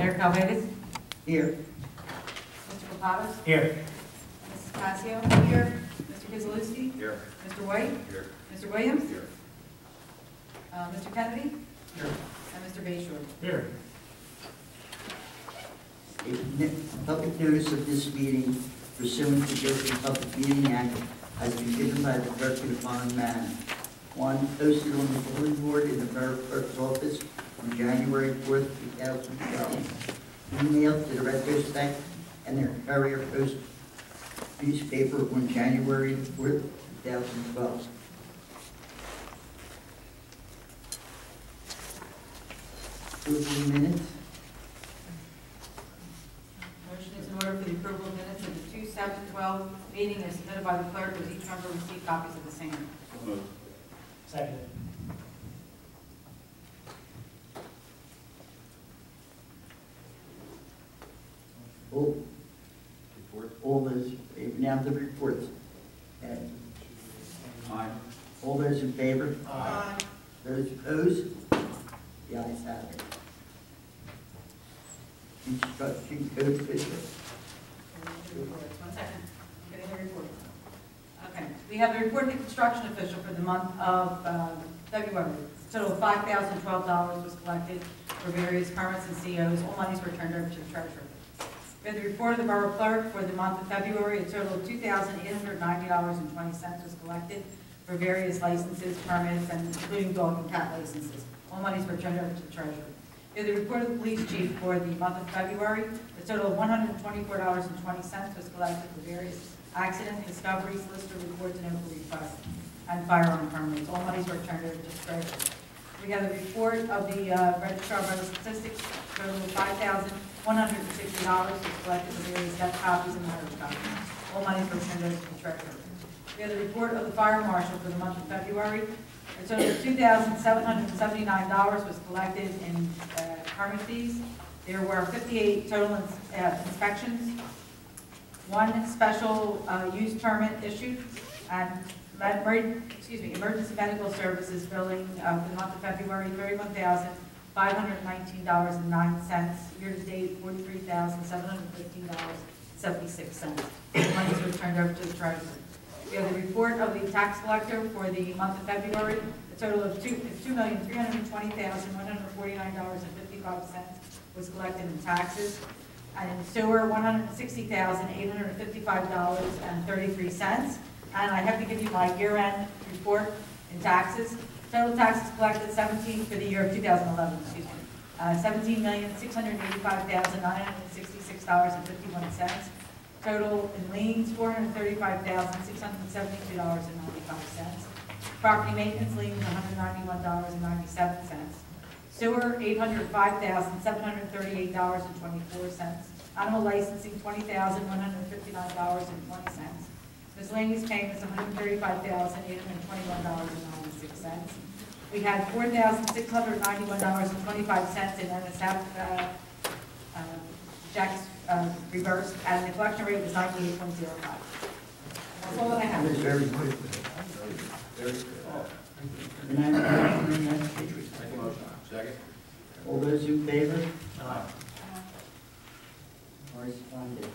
Mayor Calvadas? Here. Mr. Kapadas? Here. Mrs. Casio? Here. Mr. Kizalewski? Here. Mr. White? Here. Mr. Williams? Here. Mr. Kennedy? Here. And Mr. Bayshore? Here. A public notice of this meeting pursuant to the Open Public Meeting Act has been given by the clerk in the following manner. 1, posted on the bulletin board in the Borough Clerk's office on January 4th, 2012. Emailed to the retrospect and their Courier Post newspaper on January 4th, 2012. Approval of minutes. Motion is in order for the approval of minutes of the 2/7/12 meeting as submitted by the clerk. Does each member receive copies of the same? Second. All those, now the reports. Aye. All those in favor? Aye. Those opposed? The ayes have it. Instruction code official. One second. I'm getting the report. Okay. We have the report of the construction official for the month of February. A total of $5,012 was collected for various permits and COs. All monies were turned over to the treasurer. We have the report of the borough clerk for the month of February. A total of $2,890.20 was collected for various licenses, permits, and including dog and cat licenses. All monies were turned over to the treasurer. We have the report of the police chief for the month of February. A total of $124.20 was collected for various accident discoveries, solicitor reports, and inquiry requests, and firearm permits. All monies were turned over to the treasurer. We have the report of the registrar of vital statistics. A total of $5,160 was collected for various death copies and marriage copies. All monies were turned over to the treasurer. We have the report of the fire marshal for the month of February. A total of $2,779 was collected in permit fees. There were 58 total inspections, 1 special use permit issued, and emergency medical services billing for the month of February, $31,519.09. Year to date, $43,715.76. Monies were turned over to the treasurer. We have the report of the tax collector for the month of February. A total of $2,320,149.55 was collected in taxes. And in sewer, $160,855.33. And I have to give you my year-end report in taxes. Total taxes collected for the year of 2011, excuse me. $17,685,966.51. Total in liens, $435,672.95. Property maintenance liens, $191.97. Sewer, $805,738.24. Animal licensing, $20,159.20. Miscellaneous payments, $135,821.96. We had $4,691.25 in NSF checks reversed, and the collection rate was 98.05. That's all that I That have. was very good. Very good. And I have a motion on that. Make a motion. Second. All those in favor? Aye. Correspondent.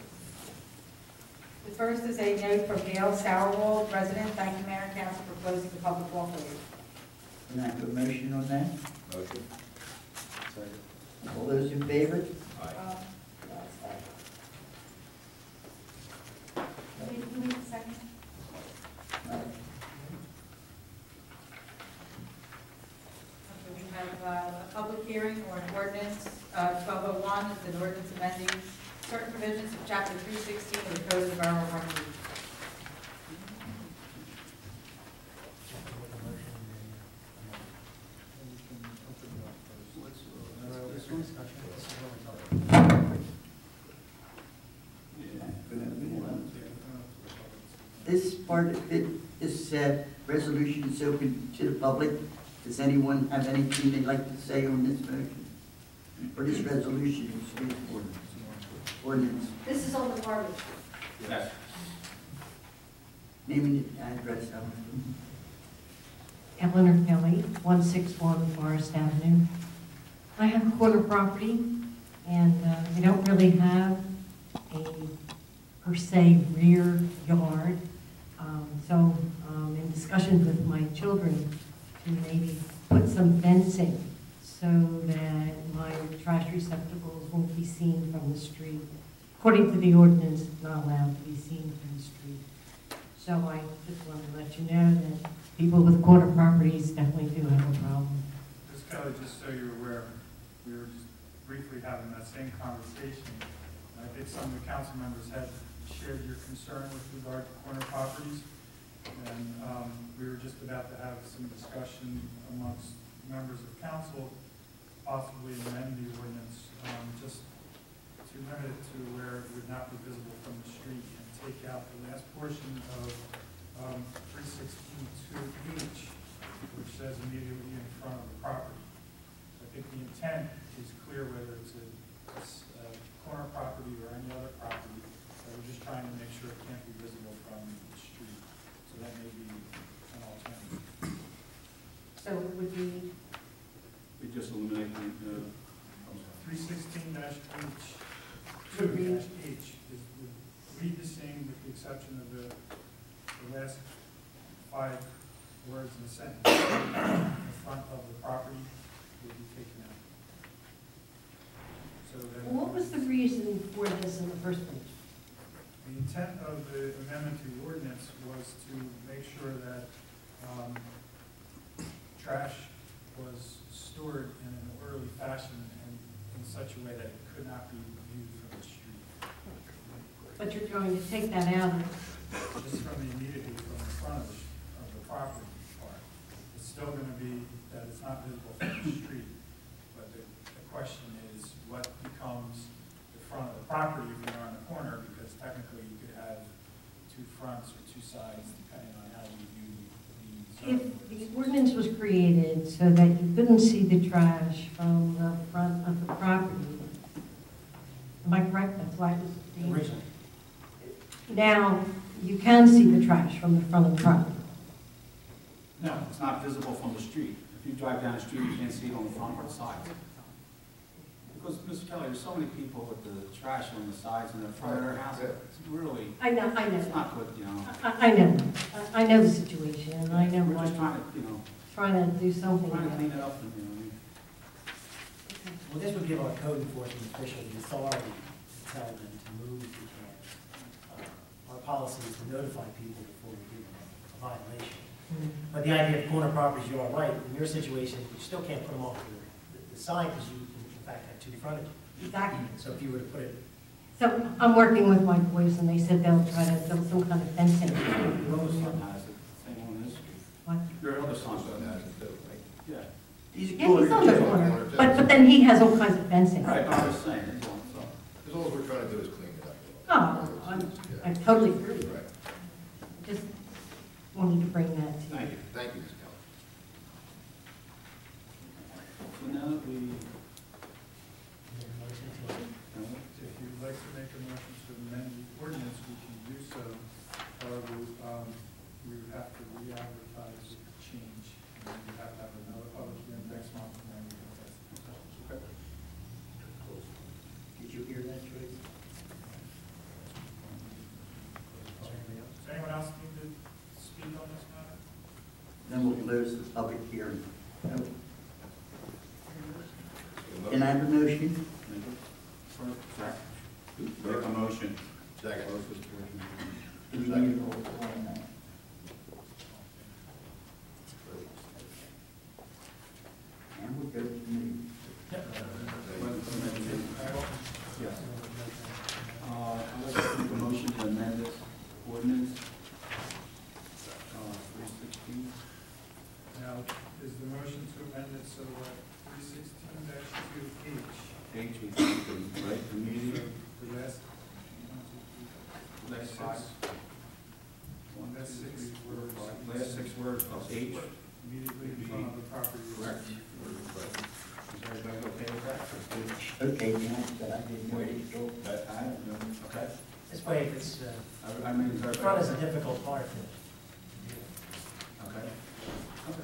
The first is a note from Gail Sauerwald, resident. Thank you, Mayor and Council, for closing the public walkway. Can I have a motion on that? Motion. Second. All those in favor? Aye. Who made the second? Aye. Okay, we have a public hearing or an ordinance, 1201 is an ordinance amending certain provisions of chapter 316 of the Code of the Borough of Harmony. This part of it, this resolution is open to the public. Does anyone have anything they'd like to say on this motion? Or this resolution, excuse me, ordinance? This is on the garbage. Yes. Name and address, Ellen. Eleanor Kelly, 161 Forest Avenue. I have corner property And we don't really have a per se rear yard. So in discussions with my children to maybe put some fencing so that my trash receptacles won't be seen from the street. According to the ordinance, it's not allowed to be seen from the street. So I just wanted to let you know that people with corner properties definitely do have a problem. Ms. Kelly, just so you're aware, we were just briefly having that same conversation. I think some of the council members had shared your concern with regard to corner properties. And we were just about to have some discussion amongst members of council, possibly amend the ordinance, just to limit it to where it would not be visible from the street and take out the last portion of 316-2H, which says immediately in front of the property. I think the intent is clear whether it's a corner property or any other property, but we're just trying to make sure it can't be visible from the street. So that may be an alternative. So it would be, We just eliminate the, 316-H, 2-H is, would read the same with the exception of the last 5 words in the sentence. The front of the property would be taken out. So then. what was the reason for this in the first place? The intent of the amendment to the ordinance was to make sure that trash was stored in an orderly fashion and in such a way that it could not be viewed from the street. But you're going to take that out. Just from the immediately from the front of the property part. It's still going to be that it's not visible from the street, but the question is what becomes the front of the property if you're on the corner, because technically you could have 2 fronts or 2 sides depending on how you view the If zoning. the ordinance was created so that you couldn't see the trash from the front of the property, am I correct? That's why it was being... Originally. Now, you can see the trash from the front of the property. No, it's not visible from the street. If you drive down the street, you can't see it on the front or the sides. Because, Mr. Kelly, there's so many people with the trash on the sides and the front of their house. It's really, I know. it's not good, you know. I know the situation, and I know We're why just you're trying to, you know, trying to do something trying to about clean it. it up and, you know, Well, this would give our code enforcement official the authority to tell them to move the cans. Our policy is to notify people before we give them a violation. But the idea of corner properties, you are right, in your situation, you still can't put them off the sign because you, in fact, have 2 frontages. Exactly. So if you were to put it, So I'm working with my boys, and they said they'll try to build some kind of fencing. your other son has it, same on this street. What? Your other son has it. Yeah. These Yeah, he's on the corner, corner, but then he has all kinds of fencing. Right, but I was saying, that's all, so. Because all we're trying to do is clean it up. Oh, I totally agree. Right. Just wanted to bring that to you. Thank you. Thank you, Ms. Kelly. So now that we, make a motion to, If you'd like to make a motion to amend the ordinance, we can do so. However, we would have to re-advertise the change, and then we have to have another public hearing next month, and then we can test it. did you hear that, Tracy? Does anyone else need to speak on this matter? Then we'll close the public hearing. No. Can I have a motion? make a motion. Second. Do we need a roll call on that? And we'll go to committee. Yes. I'd like to make a motion to amend this ordinance, 316. Now, is the motion to amend it so that 316-2H, H would be, right, immediate, the last, last 5. One, Last 6 2, 3, 4, words. 5. Last 6 words plus H. immediately in front of the property. Correct. Is everybody okay with that? Okay, now, but I didn't know where to go. I don't know. Okay. this way, if it's, I mean, is the everybody front is a okay? difficult part. Okay. Okay. Is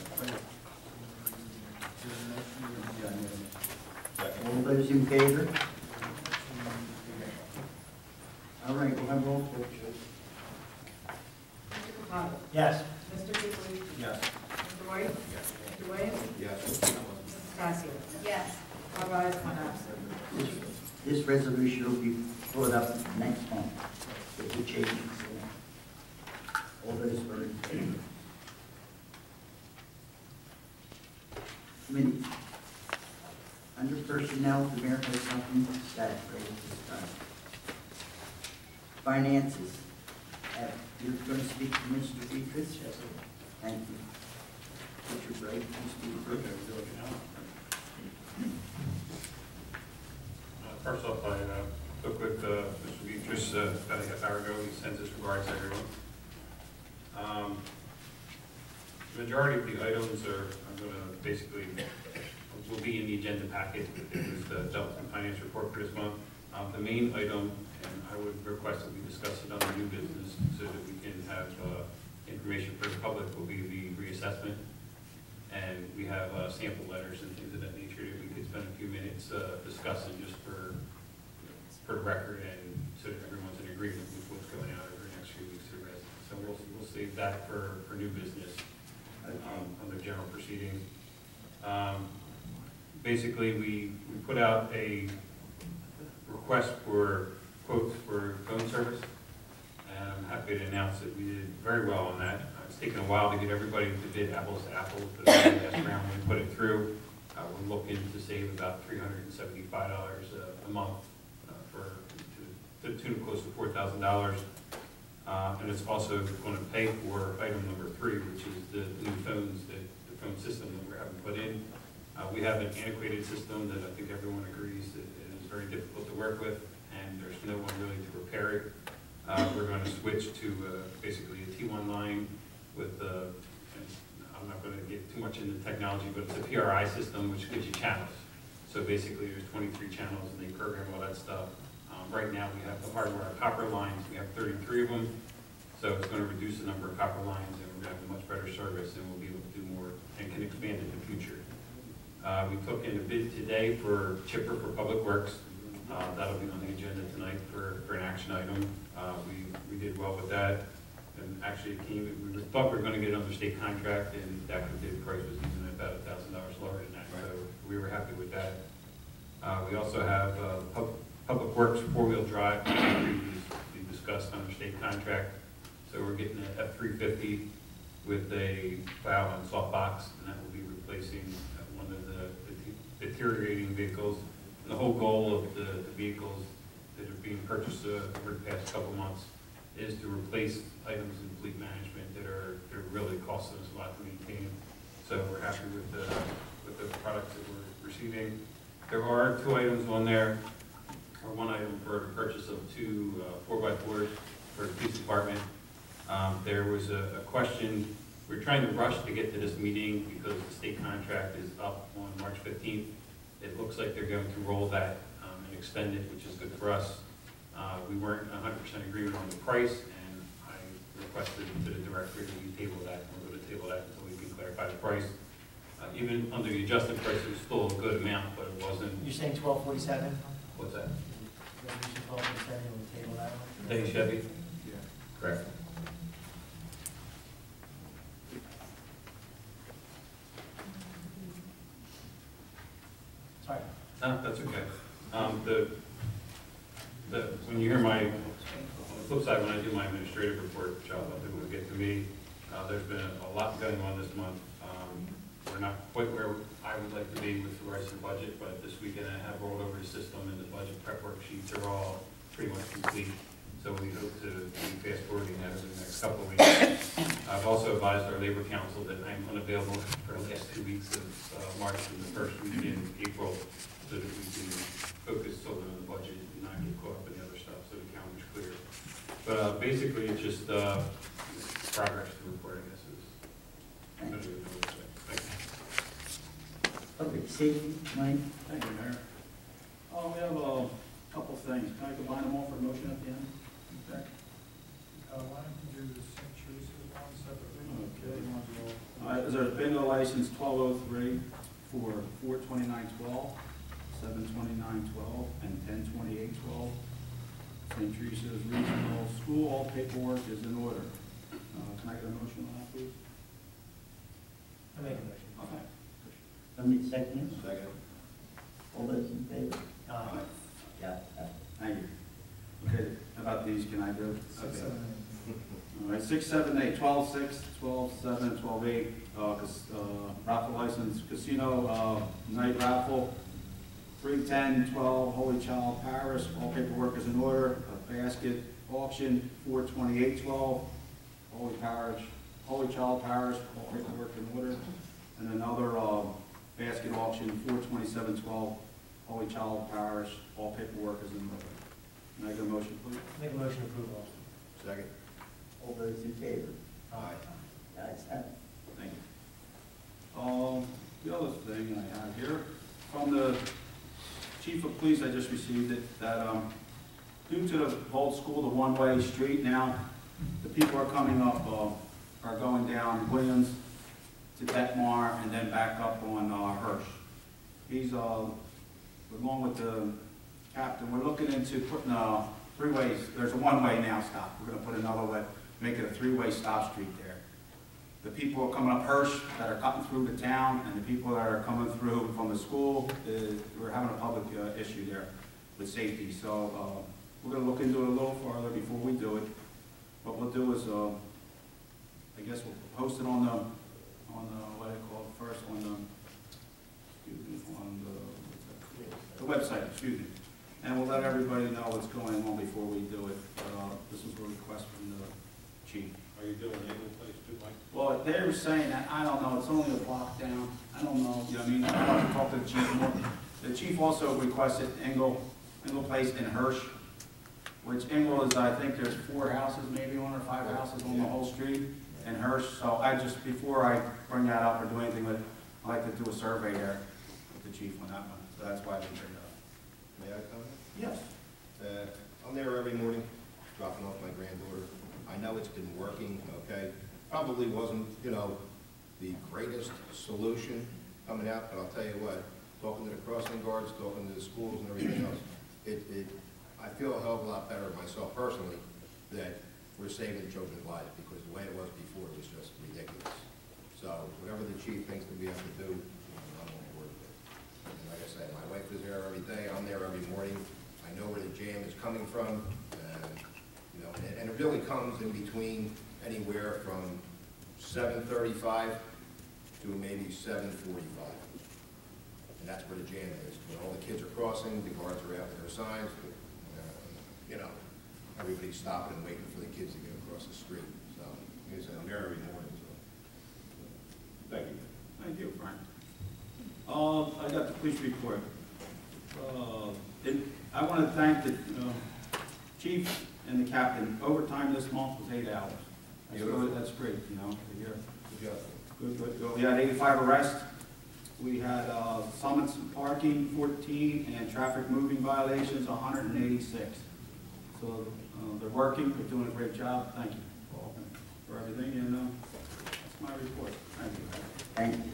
there a motion? Yeah, All those in favor? Mr. Capano? Yes. Mr. Capalucci? Yes. Mr. White? Mr. Williams? Yes. Mrs. Casio? Yes. Five ayes, one absent. This resolution will be brought up next month with the changes. All those are in favor? Committee. Under personnel, the mayor has something to say for this time. Finances. You're going to speak to Mr. Dietrich? Yes, sir. Thank you. Richard Wright, you speak first. First off, I spoke with Mr. Beatrice about a half hour ago. He sends his regards to everyone. The majority of the items I'm going to basically, will be in the agenda packet. It was the dealt and finance report for this month. The main item, and I would request that we discuss it on the new business so that we can have information for the public, will be the reassessment. And we have sample letters and things of that nature that we could spend a few minutes discussing just for the record and so that everyone's in agreement with what's going out over the next few weeks to residents. So we'll save that for new business on the general proceedings. Basically, we put out a request for quotes for phone service, and I'm happy to announce that we did very well on that. It's taken a while to get everybody to bid apples to apples, but last round when we put it through, we're looking to save about $375 a month to the tune of close to $4,000. And it's also going to pay for item number 3, which is the new phones, the phone system that we're having put in. We have an antiquated system that I think everyone agrees that it is very difficult to work with, and there's no one really to repair it. We're going to switch to basically a T1 line with I'm not going to get too much into technology, but it's a PRI system which gives you channels. So basically there's 23 channels and they program all that stuff. Right now we have the hardware copper lines, we have 33 of them. So it's going to reduce the number of copper lines and we're going to have a much better service and we'll be able to do more and can expand in the future. We took in a bid today for chipper for Public Works. That'll be on the agenda tonight for an action item. We did well with that. And actually it came, we thought we were going to get another state contract and that bid price was even about $1,000 lower than that. So we were happy with that. We also have Public Works 4-wheel drive, we discussed on the state contract. So we're getting an F-350 with a plow and soft box, and that will be replacing one of the deteriorating vehicles. And the whole goal of the vehicles that are being purchased over the past couple months is to replace items in fleet management that are really costing us a lot to maintain. So we're happy with the products that we're receiving. There are 2 items on there, or 1 item for the purchase of 2 4x4s for the police department. There was a question, we're trying to rush to get to this meeting because the state contract is up on March 15th. It looks like they're going to roll that and extend it, which is good for us. We weren't 100% agreement on the price, and I requested to the director that we table that, and we're going to table that until we can clarify the price. Even under the adjusted price, it was still a good amount, but it wasn't. You're saying 1247? What's that? Resolution 1247, on the table that one? Day Chevy? Yeah. Correct. Sorry. No, that's okay. When you hear on the flip side, when I do my administrative report, which I thought it would get to me, there's been a lot going on this month. We're not quite where I would like to be with regards to the budget, but this weekend I have rolled over the system and the budget prep worksheets are all pretty much complete. So we hope to be fast forwarding that over the next couple of weeks. I've also advised our labor council that I'm unavailable for the last 2 weeks of March and the first week in April so that we can focus solely on the budget and not get caught up in the other stuff so the calendar's clear. But basically it's just progress to report, I guess. Thank you. Public safety, Mike? Thank you, Mayor. We have a couple things. Can I combine them all for a motion at the end? Okay. Why don't you do the St. Teresa's one separately? Okay. There's a bingo license 1203 for 42912, 72912, and 102812 St. Teresa's Regional School, all paperwork is in order. Can I get a motion on that, please? I make a motion. Okay. Somebody second it? Second. All those in favor? Aye. Yeah. Thank you. Okay, how about these, can I do? Six, Okay. 7, All right, 6, 7, 8, 12, 6, 12, 7, 12, 8, raffle license, casino, night raffle, 3, 10, 12, Holy Child Parish, all paperwork is in order, a basket auction, 4, 28, 12, Holy Child Parish, all paperwork in order, and another, basket auction, 4, 27, 12, Holy Child Parish, all paperwork is in order. Can I get a motion, please? Make a motion to approve all. Second. All those in favor? Aye. Ayes have it. Thank you. The other thing I have here, from the chief of police, I just received it, that, due to the old school, the one-way street now, the people are coming up, are going down Williams to Detmar and then back up on, Hirsch. He's, along with the captain, we're looking into putting, three ways, there's a one-way now stop, we're gonna put another way, make it a three-way stop street there. The people are coming up Hirsch that are cutting through the town, and the people that are coming through from the school, we're having a public issue there with safety. So we're going to look into it a little farther before we do it. What we'll do is, I guess we'll post it on the what I call it first, on the website, excuse me. And we'll let everybody know what's going on before we do it. This is a request from the chief. Are you doing Engle Place too, Mike? Well, they were saying that, I don't know, it's only a block down, I don't know, you know what I mean, I'll have to talk to the chief more. The chief also requested Engle Place in Hirsch, which Engle is, I think there's 4 houses maybe on or 5 houses on the whole street in Hirsch, so I just, before I bring that up or do anything with it, I'd like to do a survey there with the chief on that one, so that's why I didn't bring it up. May I comment? Yes. I'm there every morning, dropping off my granddaughter. I know it's been working, okay? Probably wasn't, you know, the greatest solution coming out, but I'll tell you what, talking to the crossing guards, talking to the schools and everything else, I feel a hell of a lot better myself personally that we're saving children's lives, because the way it was before was just ridiculous. So whatever the chief thinks that we have to do, I'm on board with it. And like I said, my wife is there every day, I'm there every morning. I know where the jam is coming from, and, you know, and it really comes in between anywhere from 7:35 to maybe 7:45. And that's where the jam is. When all the kids are crossing, the guards are out with their signs, you know, everybody's stopping and waiting for the kids to get across the street. So, like I said, I'm there every morning, so. Thank you. Thank you, Frank. I got the police report. I want to thank the chief and the captain. Overtime this month was 8 hours. That's great, you know, to hear. Good job. Good. We had 85 arrests. We had summons and parking, 14, and traffic moving violations, 186. So they're working, they're doing a great job. Thank you all for everything, and that's my report. Thank you. Thank you.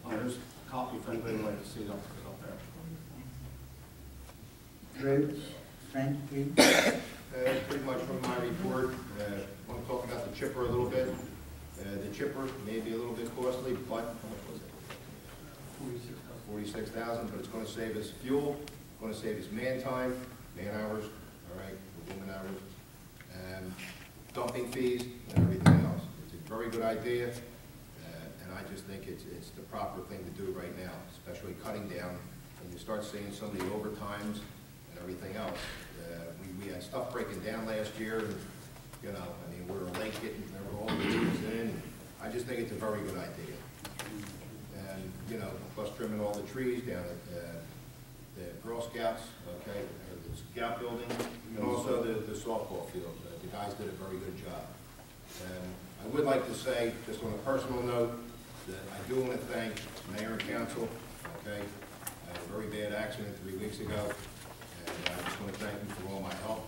Oh, there's a copy if anybody would like to see it up there. Rhodes, Frank, you? Pretty much from my report, I want to talk about the chipper a little bit. The chipper may be a little bit costly, but how much was it? 46,000, but it's going to save us fuel, it's going to save us man time, man hours, all right, woman hours, and dumping fees and everything else. It's a very good idea, and I just think it's the proper thing to do right now, especially cutting down. When you start seeing some of the overtimes and everything else, we had stuff breaking down last year, and, you know, I mean, we were late getting all the trees in. I just think it's a very good idea. And, you know, plus trimming all the trees down at the Girl Scouts, okay, the Scout building, and also the softball field. The guys did a very good job. And I would like to say, just on a personal note, that I do want to thank Mayor and Council, okay? I had a very bad accident 3 weeks ago, and I just want to thank you for all my help.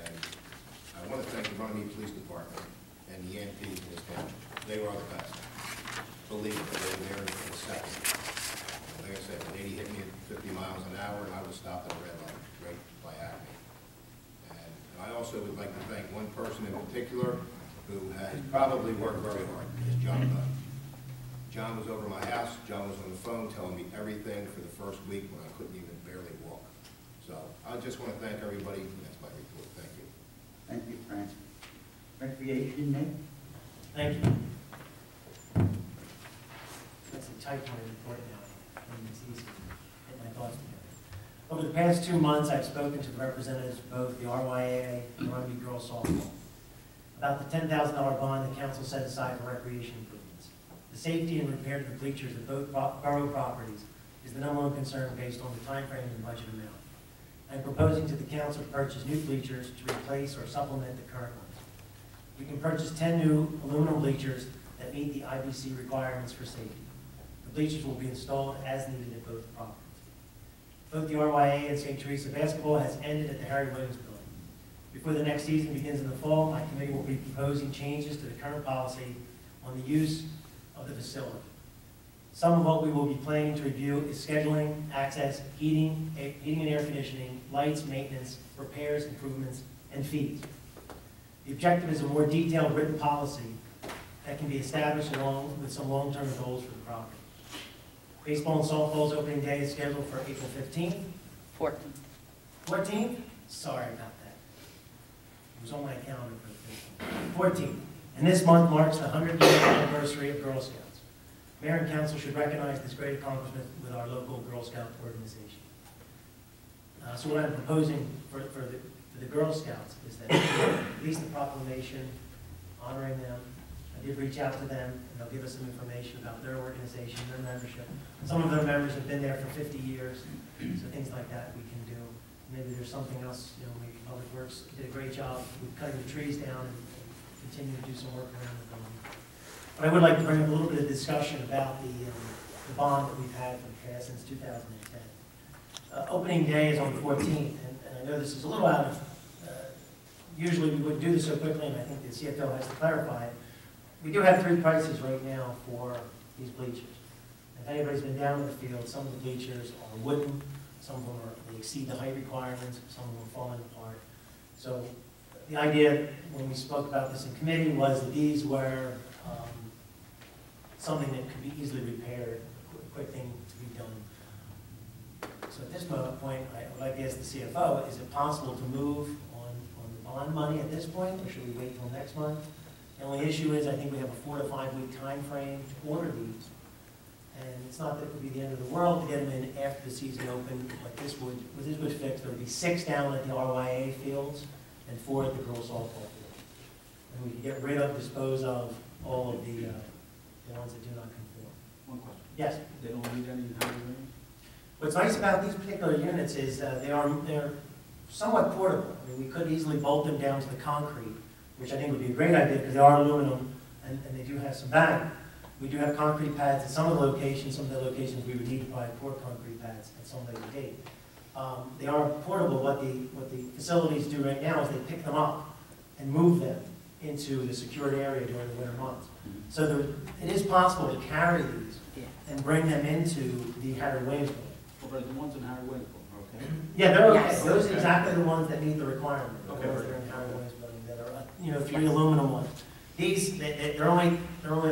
And I want to thank the Runnymede Police Department and the EMT in this town. They were the best. Believe it, they were there in a second. Like I said, the lady hit me at 50 miles miles an hour, and I was stopped at a red light right by Acme. And I also would like to thank one person in particular who has probably worked very hard, is John Dunn. John was over my house, John was on the phone telling me everything for the first week when I couldn't even barely walk. So I just want to thank everybody, and that's my report. Thank you. Thank you, Frank. Recreation, Nick? Thank you. That's a tight one report now, and it's easy to get my thoughts together. Over the past 2 months, I've spoken to the representatives of both the RYAA and Rugby Girls Softball about the $10,000 bond the council set aside for recreation improvements. The safety and repair to the bleachers of both borough properties is the #1 concern based on the time frame and budget amount. I'm proposing to the council to purchase new bleachers to replace or supplement the current ones. We can purchase 10 new aluminum bleachers that meet the IBC requirements for safety. The bleachers will be installed as needed at both properties. Both the RYA and St. Teresa basketball has ended at the Harry Williams building. Before the next season begins in the fall, my committee will be proposing changes to the current policy on the use of the facility. Some of what we will be planning to review is scheduling, access, heating and air conditioning, lights, maintenance, repairs, improvements, and fees. The objective is a more detailed written policy that can be established along with some long-term goals for the property. Baseball and softball's opening day is scheduled for April 15th. 14th. 14th? Sorry about that. It was on my calendar for the 14th. And this month marks the 100th anniversary of Girl Scouts. Mayor and council should recognize this great accomplishment with our local Girl Scout organization. So what I'm proposing for the Girl Scouts is that at least a proclamation honoring them. I did reach out to them, and they'll give us some information about their organization, their membership. Some of their members have been there for 50 years, so things like that we can do. Maybe there's something else, maybe Public Works did a great job with cutting the trees down and continue to do some work around the building. But I would like to bring up a little bit of discussion about the bond that we've had for the past since 2010. Opening day is on the 14th, and I know this is a little out of, usually we wouldn't do this so quickly, and I think the CFO has to clarify it. We do have 3 prices right now for these bleachers. If anybody's been down in the field, some of the bleachers are wooden, some of them they exceed the height requirements, some of them are falling apart. So the idea when we spoke about this in committee was that these were something that could be easily repaired, a quick thing to be done. So at this point, I would like to ask the CFO, is it possible to move on the bond money at this point, or should we wait till next month? The only issue is I think we have a 4 to 5 week time frame to order these. And it's not that it would be the end of the world to get them in after the season opened, but this would fix. There would be 6 down at the RYA fields and 4 at the girls softball field. And we could get rid of, dispose of all of the ones that do not conform. One question. Yes? They don't need any Harry Williams? What's nice about these particular units is they're somewhat portable. I mean, we could easily bolt them down to the concrete, which I think would be a great idea because they are aluminum and they do have some value. We do have concrete pads at some of the locations. Some of the locations we would need to probably pour concrete pads at some later date. They are portable. What the facilities do right now is they pick them up and move them into the secured area during the winter months. So it is possible to carry these and bring them into the Harry Williams building. Well, but the ones in Harry Williams are okay? Yeah, they're okay. Yes. Those are exactly the ones that meet the requirement. The Okay. ones that are in Harry Williams building that are 3 aluminum ones. These they're only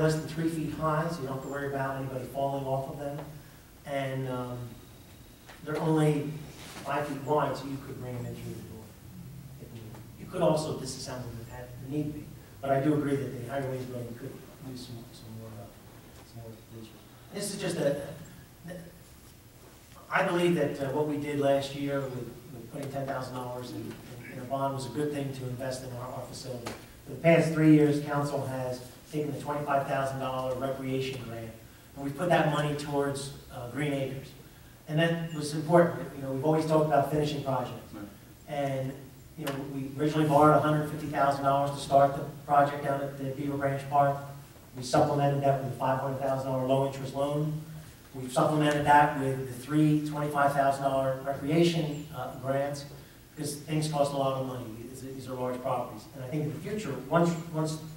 less than 3 feet high, so you don't have to worry about anybody falling off of them. And they're only 5 feet wide, so you could bring them in through the door. If needed. You could also disassemble them if need be. But I do agree that the Harry Williams building could use some more bleachers. This is just I believe that what we did last year with putting $10,000 in a bond was a good thing to invest in our facility. For the past 3 years, council has taken the $25,000 recreation grant, and we put that money towards Green Acres. And that was important. We've always talked about finishing projects. Right. And we originally borrowed $150,000 to start the project down at the Beaver Branch Park. We supplemented that with a $500,000 low-interest loan. We've supplemented that with the 3 $25,000 recreation grants because things cost a lot of money. These are large properties. And I think in the future, once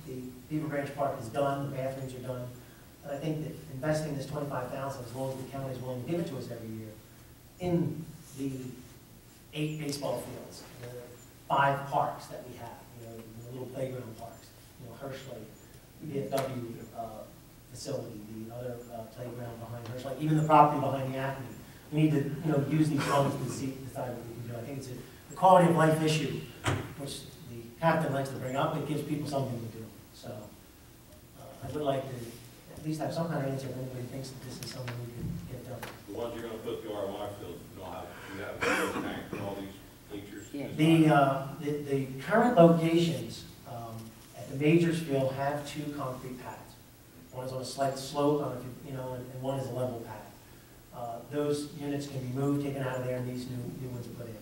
the Beaver Branch Park is done, the bathrooms are done, I think that investing this $25,000, as long as the county is willing to give it to us every year, in the 8 baseball fields, the 5 parks that we have, the little playground parks, Hirsch Lake, VFW facility, the other playground behind Hirsch Lake, even the property behind the Acme. We need to, use these funds to decide what we can do. I think it's a quality of life issue, which the captain likes to bring up. It gives people something to do. So I would like to at least have some kind of answer if anybody thinks that this is something we can get done. The ones you're gonna put the RY fields, you have a tank and all these bleachers. The current locations at the Majors Field have 2 concrete pads. One is on a slight slope, and one is a level pad. Those units can be moved, taken out of there, and these new ones are put in.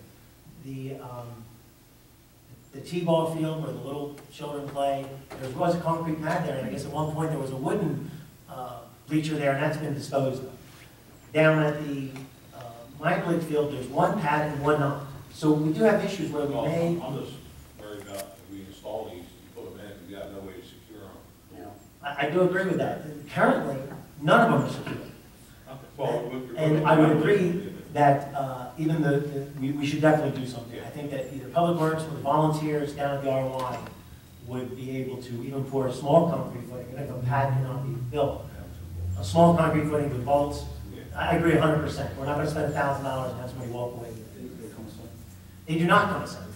The T-ball field where the little children play, there was a concrete pad there, and I guess at one point there was a wooden bleacher there, and that's been disposed of. Down at the Michael field, there's 1 pad and 1 not. So we do have issues where we Well, may... I'm just worried about if we install these, you put them in, we got no way to secure them. I do agree with that. Currently, none of them are secure. Well, And I would agree that even we should definitely do something. I think that either Public Works or the volunteers down at the RY would be able to, even for a small concrete footing, even if a pad cannot be built, a small concrete footing with bolts, I agree 100%. We're not going to spend $1,000 and have somebody walk away with it. They do not come assembled.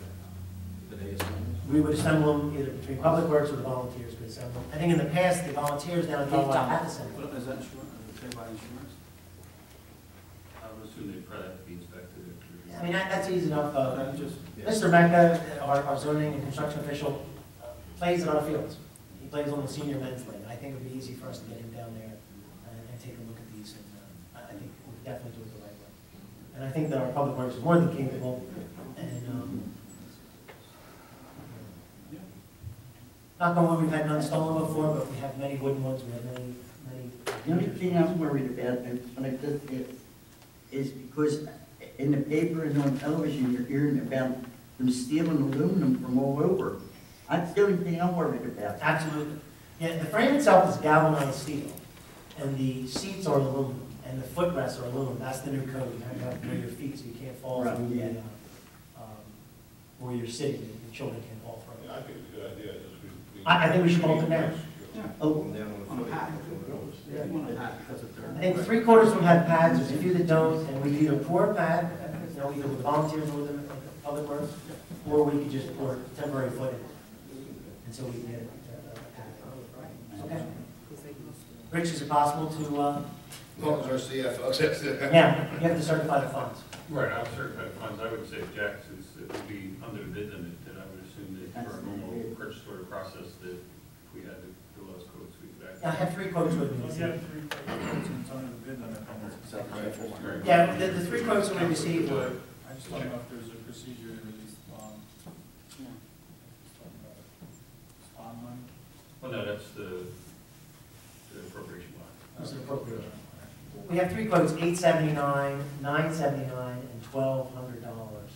We would assemble them either between Public Works or the volunteers could assemble them. I think in the past, the volunteers down at the RY have assembled them. Is that insurance, paid by insurance? I would assume they'd probably have to be inspected. I mean, that's easy enough. Just, Mr. Mecca, our zoning and construction official, plays at our fields. He plays on the senior men's league. I think it would be easy for us to get him down there and take a look at these. And I think we could definitely do it the right way. And I think that our Public Works is more than capable. And knock on wood, we've had none stolen before, but we have many wooden ones. We have many. The only thing I'm worried about, and when I just is because in the paper and on television, you're hearing about them stealing aluminum from all over. That's the only thing I'm worried about. Absolutely. Yeah, the frame itself is galvanized steel, and the seats are aluminum, and the footrests are aluminum. That's the new code. You have to know your feet so you can't fall Right, through yeah. where you're sitting, and children can't fall from. Yeah, I think it's a good idea, just I think we should bolt it down. Oh, Down on the foot. I think 3/4 of them have pads, there's a few that don't, and we could either pour a pad, either with the volunteers or with the Public Works, or we could just pour temporary footing until we can get a pad. Okay. Rich, is it possible to, As long as our CFO says that. yeah, you have to certify the funds. Right, I'm certified funds, I would say, Jack, since it would be under the bid limit, that I would assume that for a normal purchase order process, that if we had the lowest quotes, we could I actually. have 3 quotes with Well, you me. have 3 quotes and it's under the bid limit, then it's acceptable. Yeah, the 3 quotes that we received were, I just don't know if there's a procedure to release bond money. Well, no, that's the appropriation line. was an appropriation. We have 3 quotes, $879, $979, and $1,200,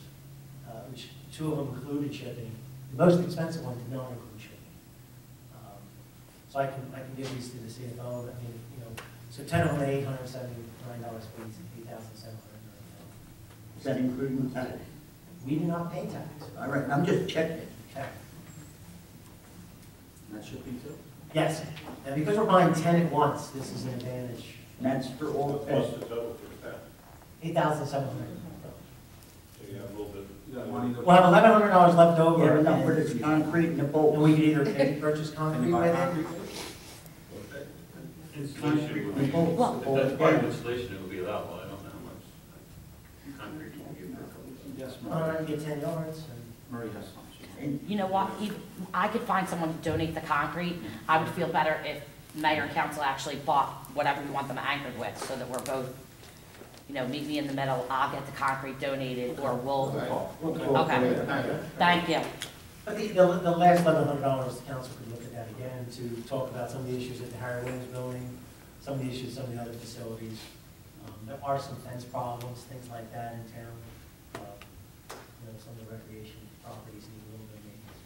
which 2 of them included shipping. The most expensive one did not include shipping. So I can give these to the CFO. I mean, so 10 of them at $879 fees, $8,700. is that including tax? We do not pay tax. All right, I'm just checking. Okay. that should be too? Yes, and because we're buying 10 at once, this is an advantage. And that's for all the What's pay. the total for the town? $8,700. So you have a little bit. You got money to. We'll have $1,100 left You over. have enough for and- this concrete and the And bolts. we could either purchase Can concrete you buy with concrete? it. Installation would be, Concrete and bolts. if that's part of installation, it would be allowable, I don't know how much concrete you can get for a couple of. Yes, I Murray. get 10 yards. And Murray has some. And You know what, I could find someone to donate the concrete. I would feel better if mayor and council actually bought whatever we want them anchored with, so that we're both, meet me in the middle, I'll get the concrete donated, or we'll, okay, thank you. But the last $1,100, the council could look at that again to talk about some of the issues at the Harry Williams building, some of the issues, some of the other facilities. There are some fence problems, things like that in town. Some of the recreation properties need a little bit of maintenance.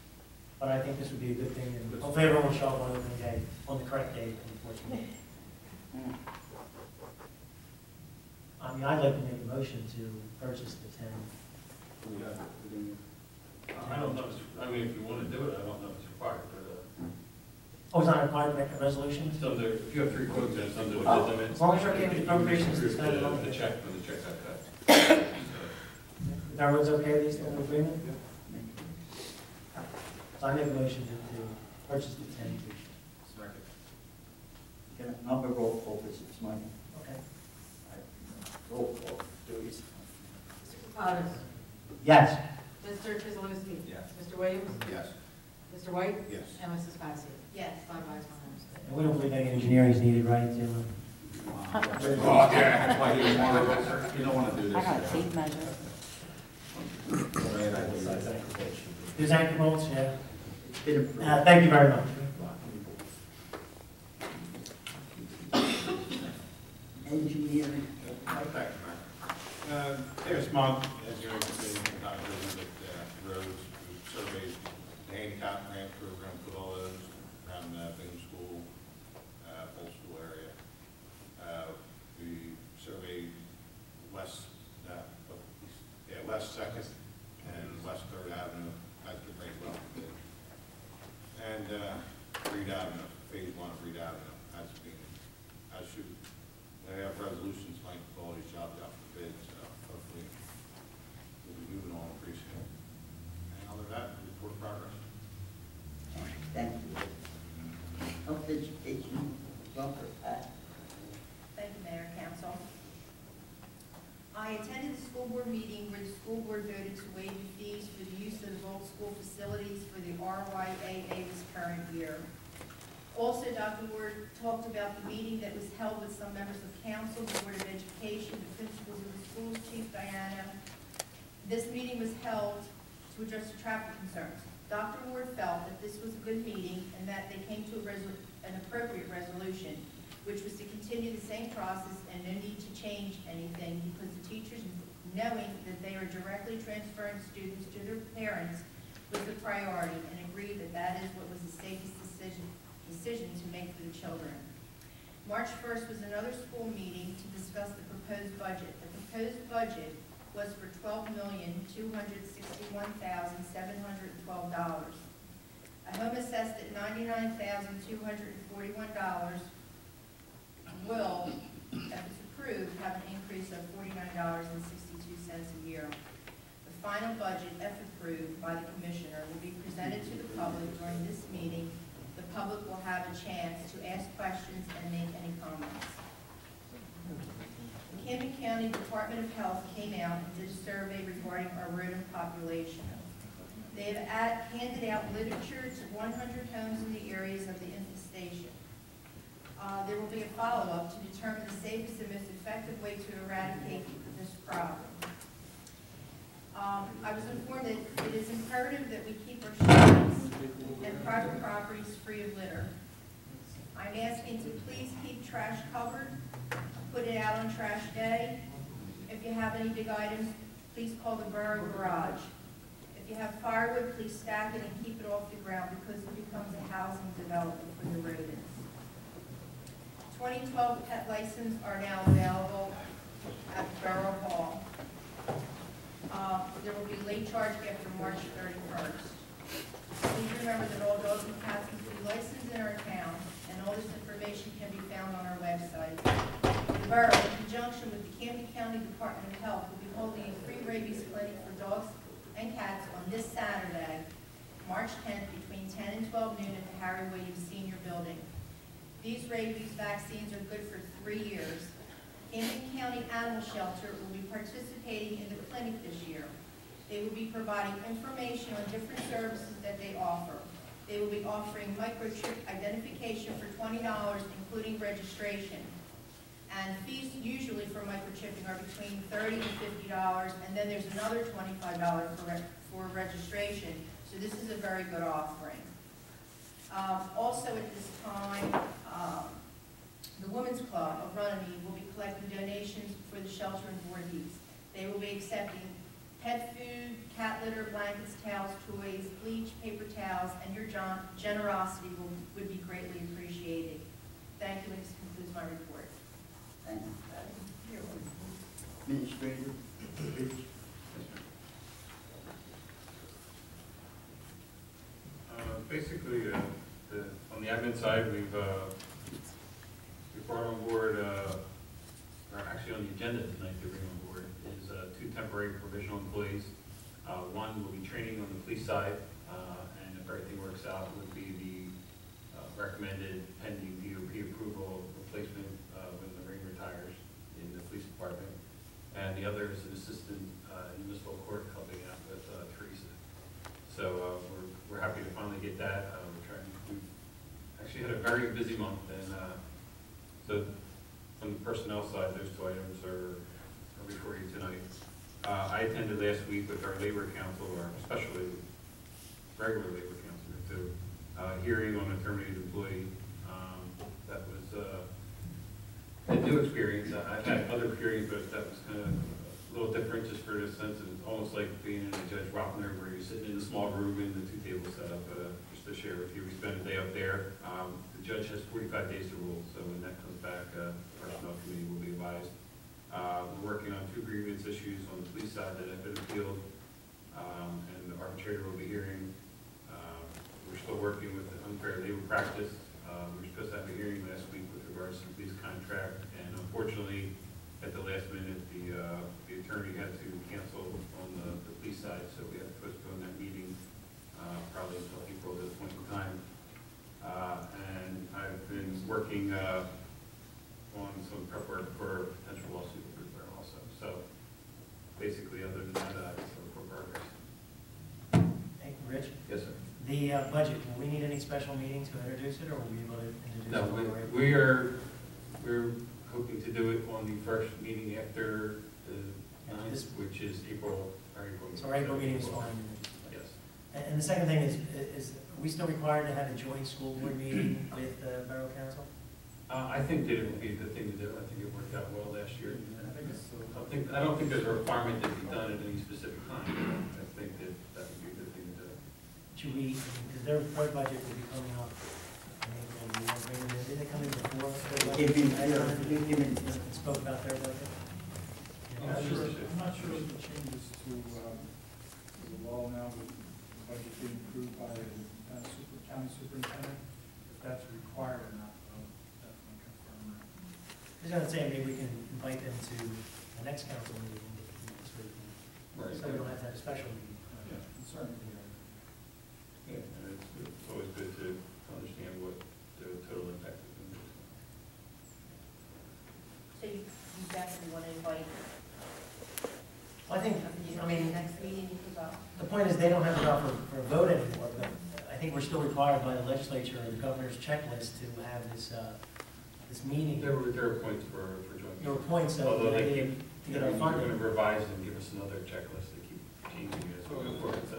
But I think this would be a good thing, and hopefully everyone will show up on opening day, on the correct day, unfortunately. Yeah, I'd like to make a motion to purchase the 10. We have it within- I don't know, I mean, if you want to do it, I don't know if it's required, but, Oh, it's not required to make a resolution? it's under, if you have 3 quotes, it's under the Oh, limit. as long as you're okay with appropriations to spend it on. The check, when the check got cut. If everyone's okay with these, in agreement? So I make a motion to purchase the 10. Second. Can I have a roll call, this is money. Okay. Roll call, please. Mr. Kapotas. Yes. Mr. Kozlowski. Yes. Mr. Williams. Yes. Mr. White. Yes. And Mrs. Passios. Yes. 5 ayes, 1 absent. And we don't believe any engineering is needed, right, to, Oh, yeah, that's why you don't want to do I this. got a tape measure. there's anchor bolts, yeah. It's been approved. Thank you very much. Engineering, Thank you, Mayor. This month, as you're interested in visit roads, we surveyed the handicap ramp program, put all those around Boone School, Full School area. We surveyed West, West Second and West Third Avenue, that's been pretty well. And Reed Avenue, phase 1 of Reed Avenue, that's been, I should, they have resolutions like all these jobs out for bid, so hopefully we'll be moving on pretty soon. And other than that, report progress. thank you. Health education, Dr. Pat. Thank you, Mayor, Council. I attended the school board meeting where the school board voted to waive the fees for the use of the old school facilities for the RYAA this current year. Also, Dr. Ward talked about the meeting that was held with some members of council, the Board of Education, the principals of the schools, Chief Diana. This meeting was held to address the traffic concerns. Dr. Ward felt that this was a good meeting and that they came to an appropriate resolution, which was to continue the same process and no need to change anything because the teachers, knowing that they are directly transferring students to their parents, was the priority and agreed that that is what was the safest decision to make for the children. March 1st was another school meeting to discuss the proposed budget. The proposed budget was for $12,261,712. A home assessed at $99,241 will, if it's approved, have an increase of $49.62 a year. The final budget, if approved by the Commissioner, will be presented to the public during this meeting. The public will have a chance to ask questions and make any comments. The Camden County Department of Health came out and did a survey regarding our rodent population. They have handed out literature to 100 homes in the areas of the infestation. There will be a follow-up to determine the safest and most effective way to eradicate this problem. I was informed that it is imperative that we keep our streets and private properties free of litter. I'm asking to please keep trash covered, put it out on trash day. If you have any big items, please call the borough garage. If you have firewood, please stack it and keep it off the ground because it becomes a housing development for the rodents. 2012 pet licenses are now available at Borough Hall. There will be late charge after March 31st. Please remember that all dogs and cats must be licensed in our town, and all this information can be found on our website. The borough, in conjunction with the Camden County Department of Health, will be holding a free rabies clinic for dogs and cats on this Saturday, March 10th, between 10 and 12 noon at the Harry Williams Senior Building. These rabies vaccines are good for 3 years. Camden County Animal Shelter will be participating in the clinic this year. They will be providing information on different services that they offer. They will be offering microchip identification for $20, including registration. And fees usually for microchipping are between $30 and $50, and then there's another $25 for registration. So this is a very good offering. Also at this time, the Women's Club of Runnymede will be collecting donations for the shelter and board needs. They will be accepting pet food, cat litter, blankets, towels, toys, bleach, paper towels, and your generosity would be greatly appreciated. Thank you, and this concludes my report. Thank you, Patty. Administrator, Rich? Basically, on the admin side, we've brought on board, or actually on the agenda tonight to bring on board is 2 temporary provisional employees. One will be training on the police side, and if everything works out, would be the recommended pending DOP approval replacement when the ring retires in the police department. And the other is an assistant in municipal court helping out with Teresa. So we're happy to finally get that. We've actually had a very busy month, and so from the personnel side, those 2 items are before you tonight. I attended last week with our labor council, or especially regular labor council, too, hearing on a terminated employee. That was a new experience. I've had other experience, but that was kind of a little different, just for the sense of almost like being in a Judge Wapner, where you're sitting in a small room and the 2 tables set up. Just to share with you, we spent a day up there. The judge has 45 days to rule, so when that comes back, the personnel committee will be advised. We're working on 2 grievance issues on the police side that have been appealed, and the arbitrator will be hearing. We're still working with the unfair labor practice. We were supposed to have a hearing last week with regards to the police contract, and unfortunately, at the last minute, the attorney had to cancel on the police side, so we have to postpone that meeting probably until April at this point in time. And I've been working on some prep work for potential lawsuit there also. So basically, other than that, it's for progress. Hey, Rich, Yes, sir. the budget, will we need any special meeting to introduce it, or will we be able to introduce it? No, while we're- we're hoping to do it on the first meeting after the 9th, which is April. So our April meeting is fine. Yes. And the second thing is are we still required to have a joint school board meeting with the Borough Council? I think that it would be a good thing to do. I think it worked out well last year. I don't think there's a requirement to be done at any specific time. I think that would be a good thing to do. Should we, because their budget will be coming up, I think, we want to bring them in, did they come in before? They came in. And spoke about their budget? I'm not sure if the changes to the law now with the budget being approved by the county superintendent, if that's required or not, I'll definitely confirm that. I was gonna say, maybe we can invite them to the next council meeting next week. Right. So we don't have to have a special meeting. Yeah, certainly. Yeah, and it's always good to understand what the total impact is going to be. So you definitely want to invite, Well, I think, I mean, next meeting, you can go. the point is, they don't have to go for a vote anymore, but I think we're still required by the legislature or the governor's checklist to have this, this meeting. There are points for joint. There were points of, Although they to keep, get they're our going funding. to revise and give us another checklist. They keep changing it as we go forward. So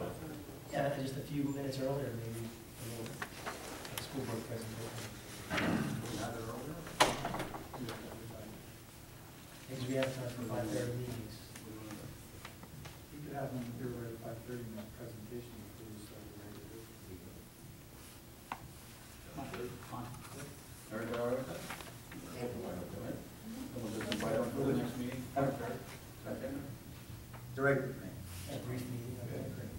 Yeah, just a few minutes earlier, maybe, a little school board presentation. Because we have time for 5:30 meetings. You could have them here right at 5:30 in that presentation before we start the regular meeting. Everybody all right with that? We'll just invite them for the next meeting. Director. A brief meeting, okay, great.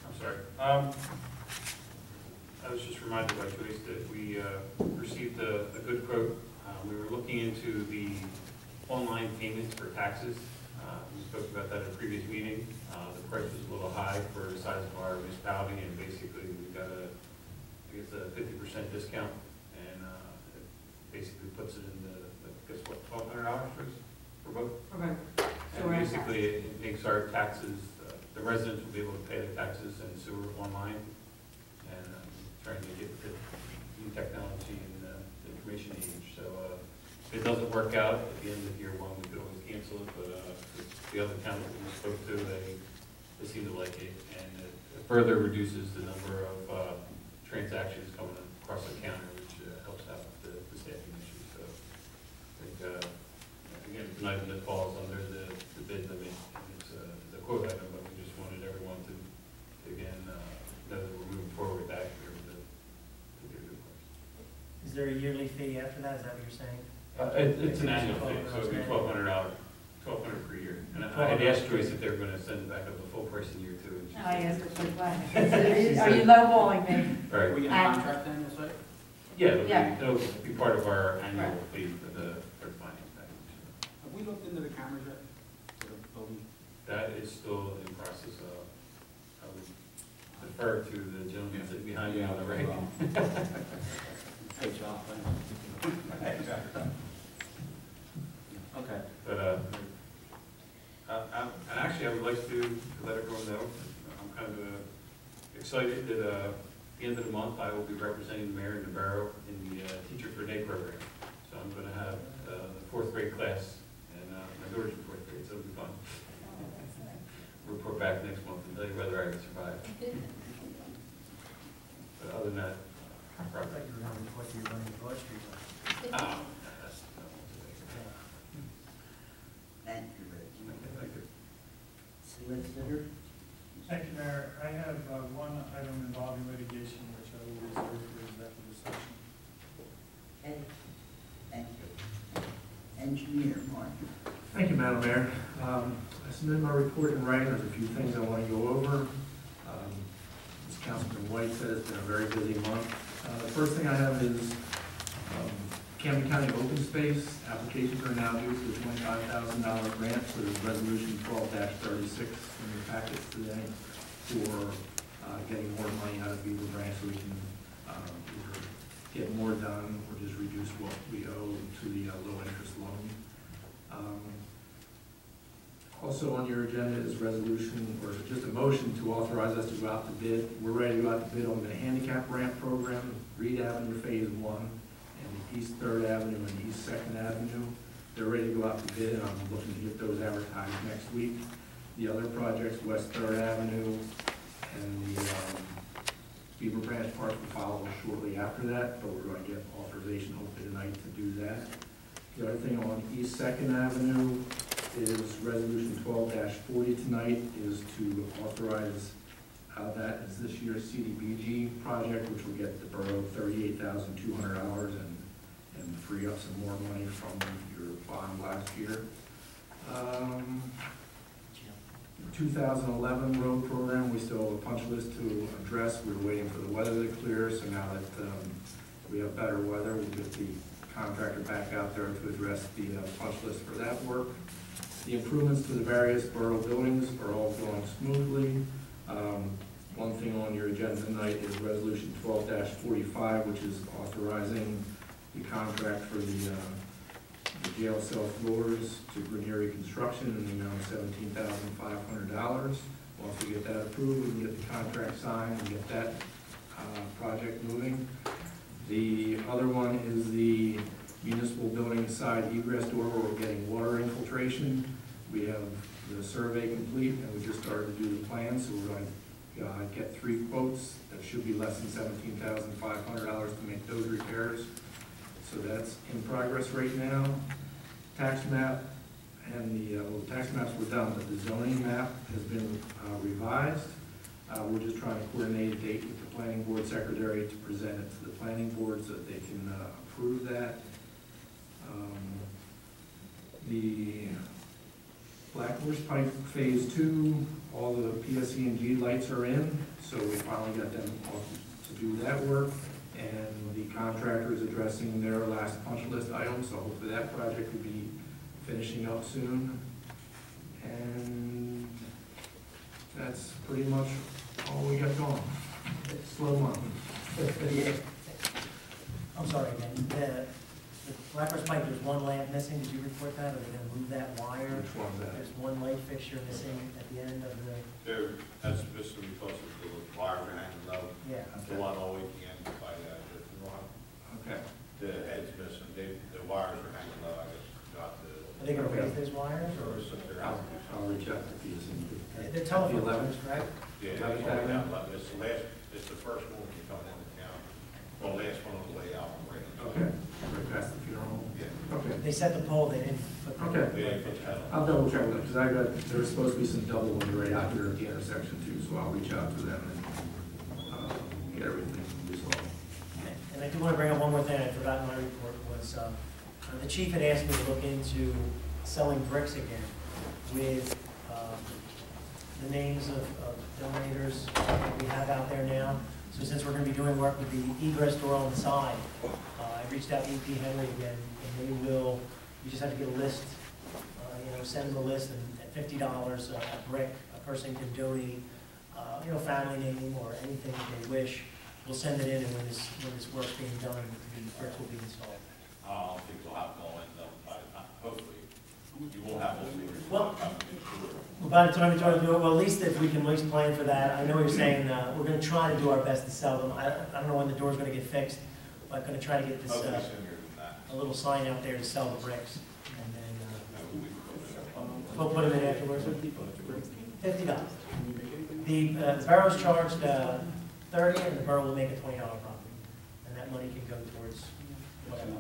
I'm sorry. I was just reminded by Joyce that we received a good quote. We were looking into the online payments for taxes. We spoke about that at a previous meeting. The price was a little high for the size of our municipality, and basically we got a 50% discount, and it basically puts it in the, I guess, what, $1,200 for both? Okay. And basically, it makes our taxes, the residents will be able to pay their taxes and sewer online, and trying to get the new technology and the information age. So if it doesn't work out at the end of year 1, we could always cancel it, but the other towns that we spoke to, they seem to like it, and it further reduces the number of transactions coming across the counter, which helps out the staffing issue. So I think, again, it's an item that falls under the bid limit. It's a quote item, but we just wanted everyone to again, know that we're moving forward with that here to get a good price. Is there a yearly fee after that, is that what you're saying? It's an annual fee, so it'd be $1,200 per year. And I had asked Joyce if they were gonna send it back up the full price in year 2. And she I said- asked her for the Are you lowballing me? Right. Are we in a And- contract then, you'll say? Yeah, Yeah. it'll be part of our annual Right. fee for the finance package. Have we looked into the cameras yet? For the building? That is still in process of, I would defer to the gentleman sitting behind you on the right. Hey, John, thanks. Okay. But, and actually, I would like to let everyone know, I'm kind of excited that at the end of the month, I will be representing the mayor in the borough in the Teacher for a Day program. So I'm going to have the 4th grade class, and my daughter's in 4th grade, so it'll be fun. Report back next month and tell you whether I can survive. But other than that, I thought you were going to report to your running Broad Street. that's Thank you, Rich. thank you. Solicitor? Thank you, Mayor. I have one item involving litigation, which I will reserve for executive session. Okay, thank you. Engineer, Mark. Thank you, Madam Mayor. I submitted my report in writing. There's a few things I want to go over. As Councilman White said, it's been a very busy month. The first thing I have is Camden County Open Space. Applications are now due for the $25,000 grant for the Resolution 12-36 in your packets today for getting more money out of Beaver Branch so we can either get more done or just reduce what we owe to the low interest loan. Also on your agenda is resolution, or just a motion to authorize us to go out to bid. We're ready to go out to bid on the handicap ramp program, Reed Avenue Phase 1, and East 3rd Avenue and East 2nd Avenue. They're ready to go out to bid, and I'm looking to get those advertised next week. The other projects, West 3rd Avenue and the Beaver Branch Park will follow shortly after that, but we're going to get authorization hopefully tonight to do that. The other thing on East 2nd Avenue is Resolution 12-40 tonight is to authorize that as this year's CDBG project, which will get the borough $38,200 and free up some more money from your bond last year. 2011 road program, we still have a punch list to address. We're waiting for the weather to clear, so now that we have better weather, we'll get the contractor back out there to address the punch list for that work. The improvements to the various borough buildings are all going smoothly. One thing on your agenda tonight is Resolution 12-45, which is authorizing the contract for the jail cell floors to Grenieri Construction in the amount of $17,500. Once we get that approved, we can get the contract signed and get that project moving. The other one is the municipal building side egress door where we're getting water infiltration. We have the survey complete and we just started to do the plan, so we're going to get 3 quotes. That should be less than $17,500 to make those repairs. So that's in progress right now. Tax map and the tax maps were done, but the zoning map has been revised. We're just trying to coordinate a date with the planning board secretary to present it to the planning board so that they can approve that. The Black Horse Pike Phase 2, all the PSE&G lights are in, so we finally got them off to do that work. And the contractor is addressing their last punch list item, so hopefully that project will be finishing up soon. And that's pretty much all we got going. Slow month. I'm sorry again, the Black Horse Pike, there's one lamp missing, did you report that, are they gonna move that wire? Which one's that? There's one light fixture missing at the end of the, That's just because of the wires are hanging low. yeah. The one all the way at the end by the one. Okay. The head's missing, the wires are hanging low, I just got the. Are they gonna raise those wires, or? They're out. I'll reach out to PSE&G. They're telephone The 11th? wires, right? Yeah, it's only down 11. It's the last, it's the first one you come into town. Well, last one on the way out. Right. Okay. Right past the funeral home? Yeah. Okay. They set the pole, they didn't put the. Okay. They didn't put the pedal. I'll double check with them, because I got, there's supposed to be some double ones right out here at the intersection too, so I'll reach out to them and get everything resolved. And I do want to bring up one more thing I forgot in my report was, the chief had asked me to look into selling bricks again with the names of donators that we have out there now. So since we're going to be doing work with the egress door on the side, I reached out to E.P. Henry again, and they will, we just have to get a list, send them a list, and at $50 a brick, a person can donate, family name or anything that they wish. We'll send it in, and when this work's being done, the bricks will be installed. I don't think we'll have all in them by the time, hopefully. You will have all the. Well, by the time we try to do it, well, at least if we can at least plan for that. I know you're saying we're going to try to do our best to sell them. I don't know when the door's going to get fixed, but I'm going to try to get this Hopefully sooner than that. a little sign out there to sell the bricks, and then we'll put them in afterwards. $50. The borough's charged $30, and the borough will make a $20 profit, and that money can go towards whatever.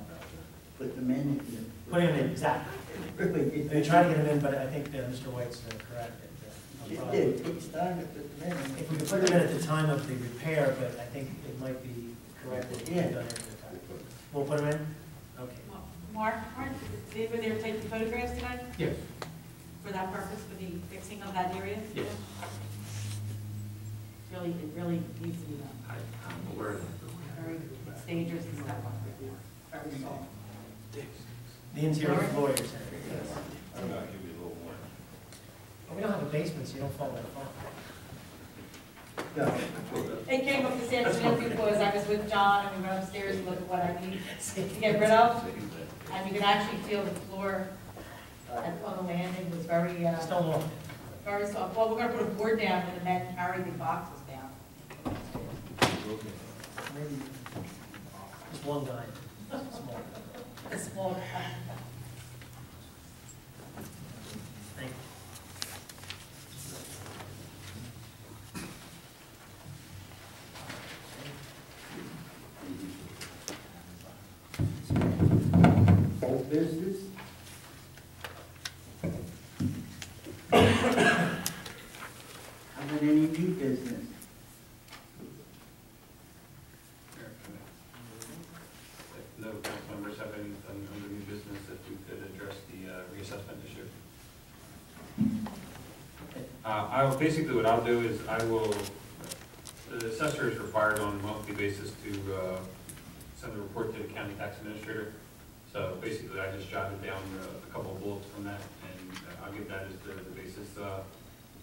Put them in. Putting them in, exactly. They try to get them in, but I think Mr. White's correct. It takes time to put them in. If we could put them in at the time of the repair, but I think it might be correct if it's done after the time. We'll put them in? Okay. Mark, they were there taking photographs tonight Yes. for that purpose, for the fixing of that area? Yes. It really needs to be done. I'm aware of that. Very, it's dangerous and stuff like that. Very soft. The interior floor, you're saying? I'm gonna give you a little more. Well, we don't have a basement, so you don't fall that far. It came up this afternoon because I was with John and we went upstairs and looked at what I need to get rid of. And you can actually feel the floor on the landing was very, Just don't walk. very soft. Well, we're gonna put a board down and then carry the boxes down. Maybe just one guy, small. A small, Thank you. Old business? How about any new business? If no council members have anything under new business that we could address the reassessment issue. Basically what I'll do is the assessor is required on a monthly basis to send a report to the county tax administrator. So basically I just jotted down a couple of bullets from that, and I'll give that as the basis.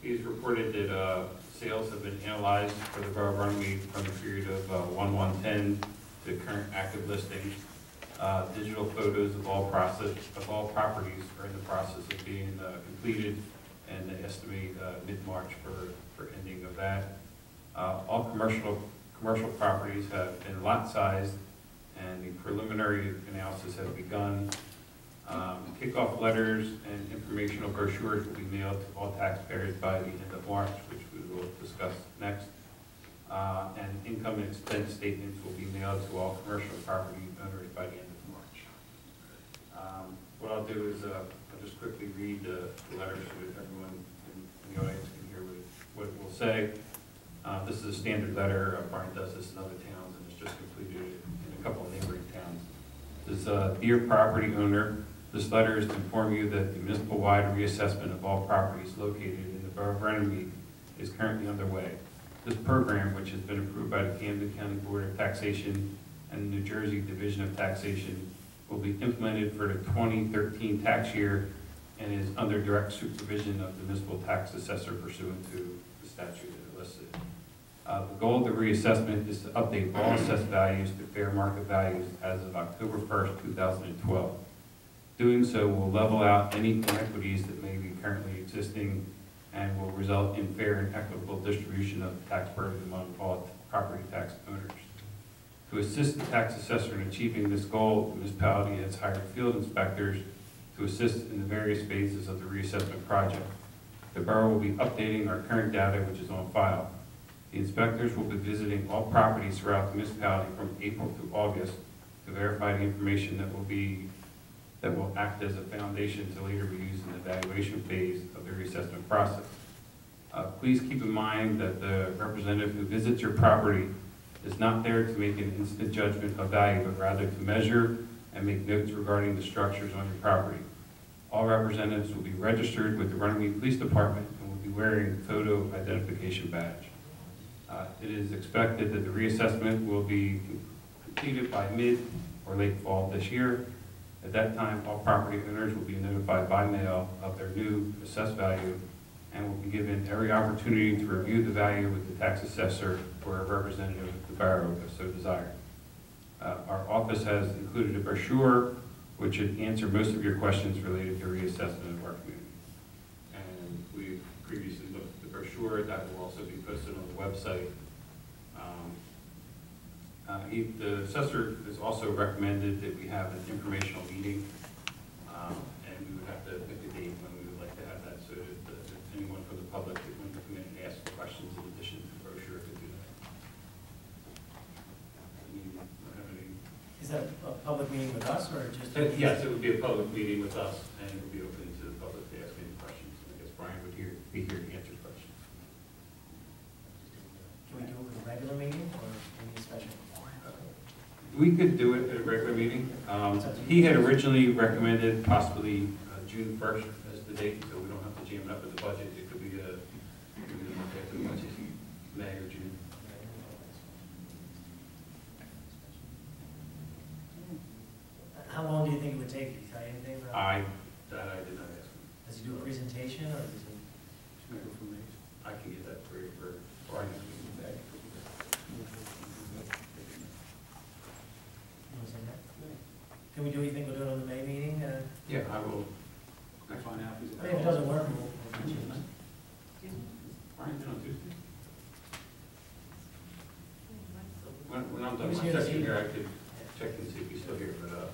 He's reported that sales have been analyzed for the Borough of Runnymede from the period of 1/1/10 to current active listings. Digital photos of all properties are in the process of being completed, and they estimate mid-March for ending of that. All commercial properties have been lot sized, and the preliminary analysis has begun. Kickoff letters and informational brochures will be mailed to all taxpayers by the end of March, which we will discuss next. And income and expense statements will be mailed to all commercial property owners by the end of March. What I'll do is I'll just quickly read the letter so that everyone in the audience can hear what it will say. This is a standard letter. Barney does this in other towns, and it's just completed in a couple of neighboring towns. This is, dear property owner, this letter is to inform you that the municipal-wide reassessment of all properties located in the Borough of Runnymede is currently underway. This program, which has been approved by the Camden County Board of Taxation and the New Jersey Division of Taxation, will be implemented for the 2013 tax year and is under direct supervision of the municipal tax assessor pursuant to the statute that is listed. The goal of the reassessment is to update all assessed values to fair market values as of October 1st, 2012. Doing so will level out any inequities that may be currently existing and will result in fair and equitable distribution of the tax burden among all property tax owners. To assist the tax assessor in achieving this goal, the municipality has hired field inspectors to assist in the various phases of the reassessment project. The borough will be updating our current data, which is on file. The inspectors will be visiting all properties throughout the municipality from April to August to verify the information that will act as a foundation to later be used in the evaluation phase of the reassessment process. Please keep in mind that the representative who visits your property is not there to make an instant judgment of value, but rather to measure and make notes regarding the structures on your property. All representatives will be registered with the Runnymede Police Department and will be wearing photo identification badge. It is expected that the reassessment will be completed by mid or late fall this year. At that time, all property owners will be notified by mail of their new assessed value and will be given every opportunity to review the value with the tax assessor or a representative of the borough if so desired. Our office has included a brochure which should answer most of your questions related to reassessment of our community. And we've previously looked at the brochure. That will also be posted on the website. The assessor has also recommended that we have an informational meeting, and we would have to pick a date when we would like to have that, so that if anyone from the public that wanted to come in and ask questions in addition to the brochure could do that. Is that a public meeting with us, or just? Yes, it would be a public meeting with us, and it would be open to the public to ask any questions. I guess Brian would be here to answer questions. Can we do it with a regular meeting, or any special? We could do it at a regular meeting. He had originally recommended possibly June 1st as the date, so we don't have to jam it up with the budget. It could be a month after the budget, May or June. How long do you think it would take? Did he tell you anything about? I did not ask him. Does he do a presentation, or does he? I can get that for you for Brian. Can we do, you think we'll do it on the May meeting? Yeah, I will. Can I find out if he's If it doesn't work, we'll change it. Brian, on Tuesday? When I'm done He was my here this session here, I evening. could check and see if he's still here, but,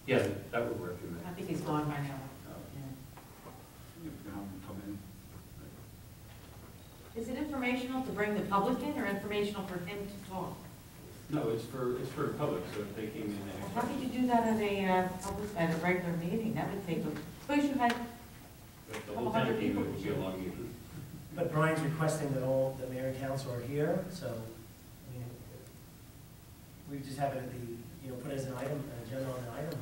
yeah, that would work in I that. think he's gone by now. Come in. Is it informational to bring the public in or informational for him to talk? No, it's for the public, so if they came in and Well, how could you do that at a regular meeting? That would take, suppose you had, if the whole town came, it would be a long meeting. But Brian's requesting that all the mayor and council are here, so, I mean, we just have it at the, put as an item, an agenda on an item,